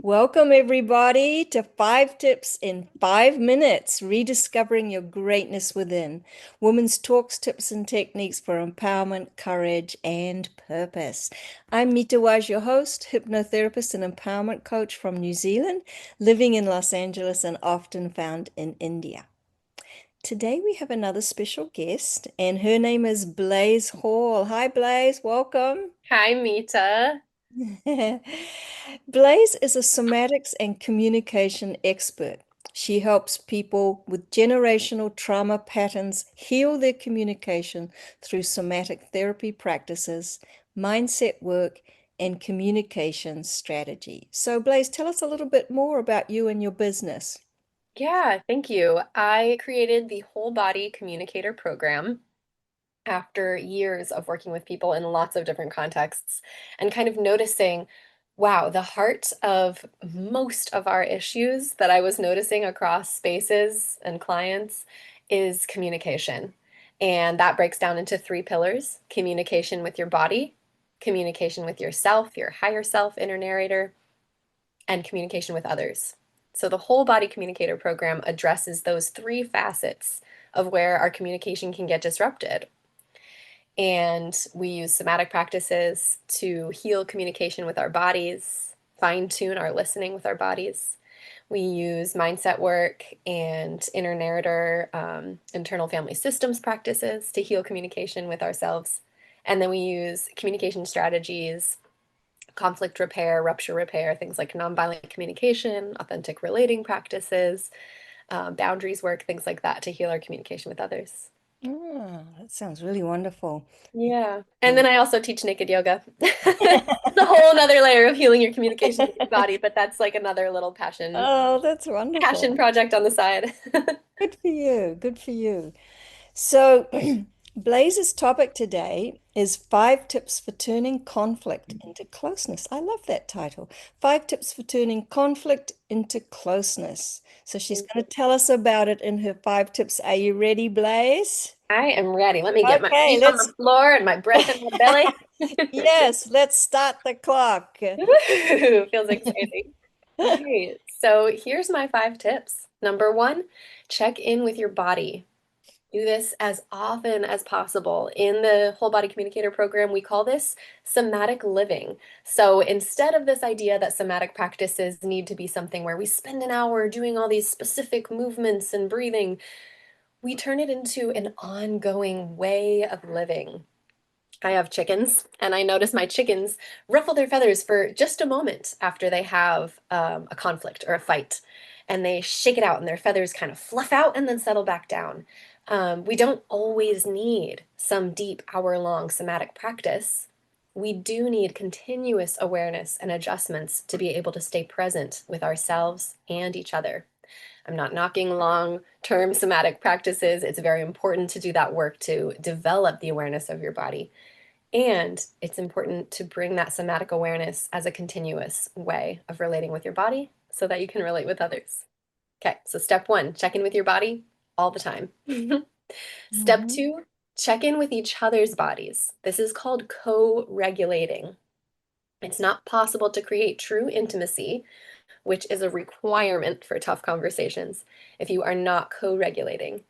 Welcome, everybody, to 5 Tips in 5 Minutes Rediscovering Your Greatness Within. Women's talks, tips, and techniques for empowerment, courage, and purpose. I'm Mitta Wise, your host, hypnotherapist and empowerment coach from New Zealand, living in Los Angeles and often found in India. Today, we have another special guest, and her name is Blaize Hall. Hi, Blaize. Welcome. Hi, Mita. Blaize is a somatics and communication expert. She helps people with generational trauma patterns heal their communication through somatic therapy practices, mindset work, and communication strategy. So, Blaize, tell us a little bit more about you and your business. Yeah, thank you. I created the Whole Body Communicator program after years of working with people in lots of different contexts and kind of noticing, wow, the heart of most of our issues that I was noticing across spaces and clients is communication. And that breaks down into three pillars: communication with your body, communication with yourself, your higher self, inner narrator, and communication with others. So the Whole Body Communicator program addresses those three facets of where our communication can get disrupted. And we use somatic practices to heal communication with our bodies, fine tune our listening with our bodies. We use mindset work and inner narrator, internal family systems practices to heal communication with ourselves. And then we use communication strategies, conflict repair, rupture repair, things like nonviolent communication, authentic relating practices, boundaries work, things like that to heal our communication with others. Oh, that sounds really wonderful. Yeah. And then I also teach naked yoga. It's a whole other layer of healing your communication with your body, but that's like another little Oh, that's passion wonderful. project on the side. Good for you. Good for you. So, Blaze's topic today is 5 tips for turning conflict into closeness. I love that title. 5 tips for turning conflict into closeness. So she's going to tell us about it in her 5 tips. Are you ready, Blaze? I am ready. Let me get my Okay, feet on the floor and my breath in my belly. yes, let's start the clock. Woohoo! Feels exciting. Okay, so here's my 5 tips. Number one, check in with your body. Do this as often as possible. In the Whole Body Communicator program, we call this somatic living. So instead of this idea that somatic practices need to be something where we spend an hour doing all these specific movements and breathing, we turn it into an ongoing way of living. I have chickens, and I notice my chickens ruffle their feathers for just a moment after they have a conflict or a fight. And they shake it out, and their feathers kind of fluff out and then settle back down. We don't always need some deep hour-long somatic practice. We do need continuous awareness and adjustments to be able to stay present with ourselves and each other. I'm not knocking long-term somatic practices. It's very important to do that work to develop the awareness of your body. And it's important to bring that somatic awareness as a continuous way of relating with your body so that you can relate with others. Okay, so step one, check in with your body all the time. Step Mhm. two, check in with each other's bodies. This is called co-regulating. It's not possible to create true intimacy, which is a requirement for tough conversations, if you are not co-regulating.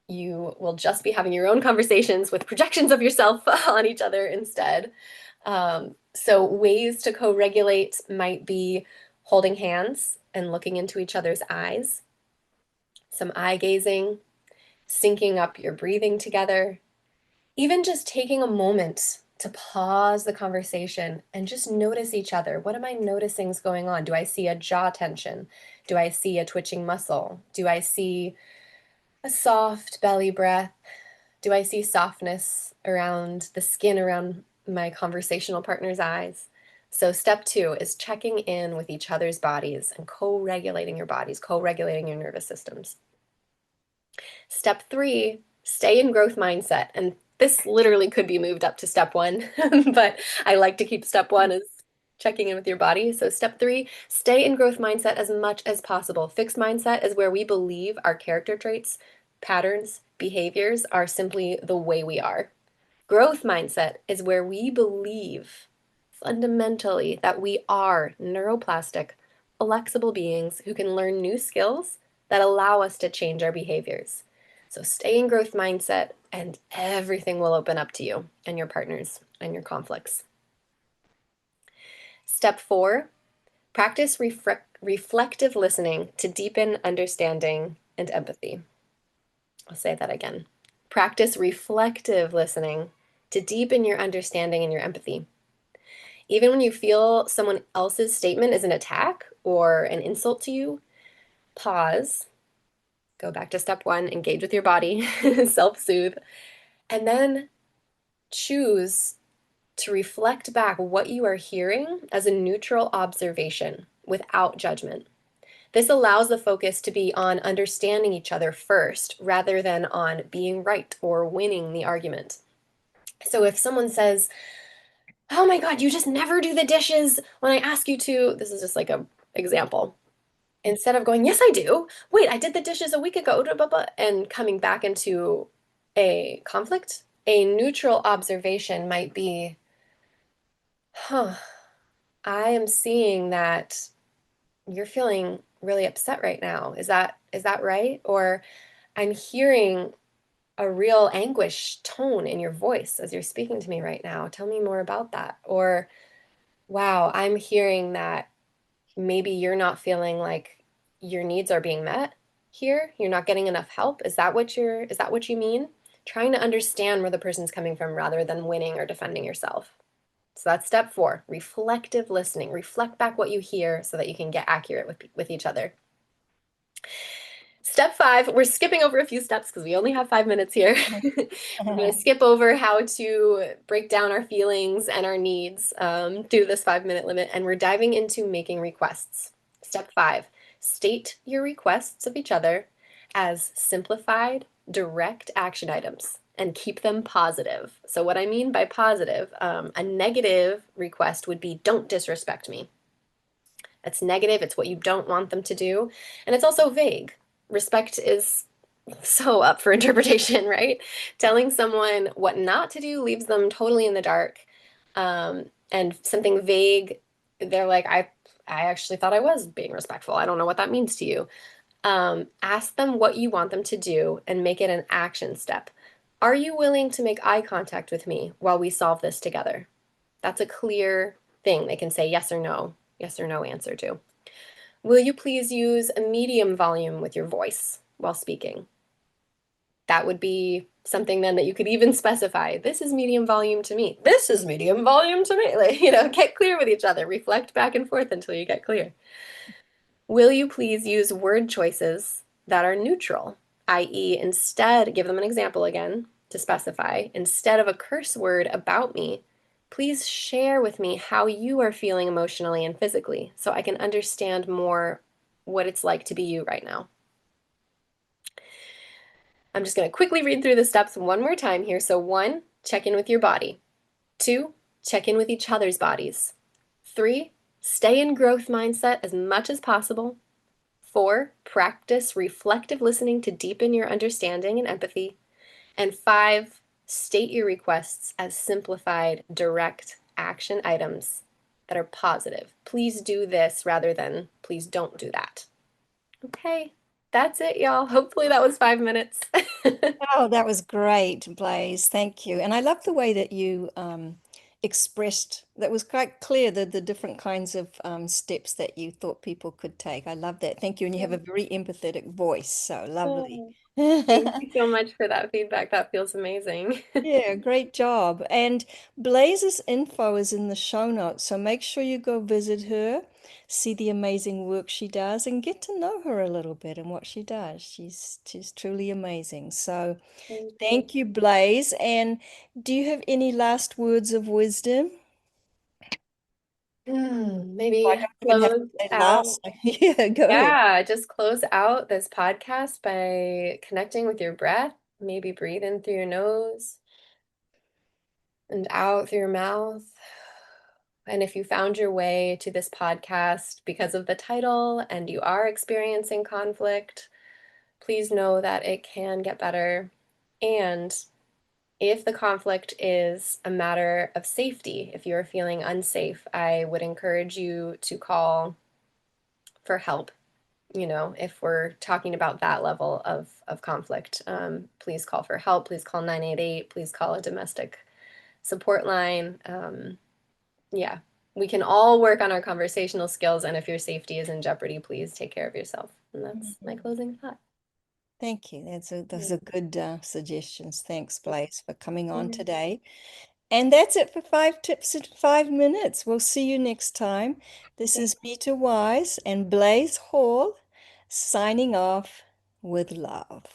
You will just be having your own conversations with projections of yourself on each other instead. So ways to co-regulate might be holding hands and looking into each other's eyes, some eye gazing, syncing up your breathing together, even just taking a moment to pause the conversation and just notice each other. What am I noticing is going on? Do I see a jaw tension? Do I see a twitching muscle? Do I see a soft belly breath? Do I see softness around the skin around my conversational partner's eyes? So, step two is checking in with each other's bodies and co regulating your bodies, co regulating your nervous systems. Step three, stay in growth mindset. And this literally could be moved up to step one, but I like to keep step one as checking in with your body. So, step three, stay in growth mindset as much as possible. Fixed mindset is where we believe our character traits, patterns, behaviors are simply the way we are. Growth mindset is where we believe fundamentally that we are neuroplastic, flexible beings who can learn new skills that allow us to change our behaviors. So stay in growth mindset and everything will open up to you and your partners and your conflicts. Step 4, practice reflective listening to deepen understanding and empathy. I'll say that again. Practice reflective listening to deepen your understanding and your empathy. Even when you feel someone else's statement is an attack or an insult to you, pause, go back to step 1, engage with your body, self-soothe, and then choose to reflect back what you are hearing as a neutral observation without judgment. This allows the focus to be on understanding each other first rather than on being right or winning the argument. So if someone says, "Oh my God, you just never do the dishes when I ask you to," this is just like an example. Instead of going, "Yes, I do. Wait, I did the dishes a week ago," blah, blah, blah, and coming back into a conflict, a neutral observation might be, "Huh, I am seeing that you're feeling really upset right now. Is that right? Or I'm hearing a real anguish tone in your voice as you're speaking to me right now. Tell me more about that." Or, "Wow, I'm hearing that maybe you're not feeling like your needs are being met here. You're not getting enough help. Is that what you mean?" Trying to understand where the person's coming from rather than winning or defending yourself. So that's step 4, reflective listening. Reflect back what you hear so that you can get accurate with each other. Step 5, we're skipping over a few steps because we only have 5 minutes here. We're going to skip over how to break down our feelings and our needs due to this 5-minute limit, and we're diving into making requests. Step 5, state your requests of each other as simplified, direct action items and keep them positive. So what I mean by positive, a negative request would be, "Don't disrespect me." That's negative. It's what you don't want them to do. And it's also vague. Respect is so up for interpretation, right? Telling someone what not to do leaves them totally in the dark. And something vague, they're like, I actually thought I was being respectful. I don't know what that means to you. Ask them what you want them to do and make it an action step. Are you willing to make eye contact with me while we solve this together? That's a clear thing they can say yes or no answer to. Will you please use a medium volume with your voice while speaking? That would be something then that you could even specify. This is medium volume to me. This is medium volume to me. Like, get clear with each other. Reflect back and forth until you get clear. Will you please use word choices that are neutral, i.e., instead, give them an example again to specify, instead of a curse word about me, please share with me how you are feeling emotionally and physically so I can understand more what it's like to be you right now. I'm just going to quickly read through the steps one more time here. So 1, check in with your body. 2, check in with each other's bodies. 3, stay in growth mindset as much as possible. 4, practice reflective listening to deepen your understanding and empathy. And 5, state your requests as simplified, direct action items that are positive. Please do this rather than please don't do that. Okay, that's it, y'all. Hopefully that was 5 minutes. Oh, that was great, Blaze. Thank you. And I love the way that you expressed, that was quite clear, the different kinds of steps that you thought people could take. I love that. Thank you. And you have a very empathetic voice. So lovely. Oh, thank you so much for that feedback. That feels amazing. Yeah, great job. And Blaze's info is in the show notes, so make sure you go visit her, see the amazing work she does, and get to know her a little bit and what she does. She's truly amazing. So Thank you. thank you, Blaze. And do you have any last words of wisdom? I Maybe don't even have to close say out. last. Yeah, go ahead. Yeah, just close out this podcast by connecting with your breath. Maybe breathe in through your nose and out through your mouth. And if you found your way to this podcast because of the title and you are experiencing conflict, please know that it can get better. And if the conflict is a matter of safety, if you're feeling unsafe, I would encourage you to call for help. If we're talking about that level of conflict, please call for help. Please call 988. Please call a domestic support line. Yeah, we can all work on our conversational skills. And if your safety is in jeopardy, please take care of yourself. And that's my Mhm. closing thought. Thank you. Those Yeah. are good suggestions. Thanks, Blaze, for coming on Mhm. today. And that's it for 5 tips in 5 minutes. We'll see you next time. This Okay. is Mitta Wise and Blaize Hall signing off with love.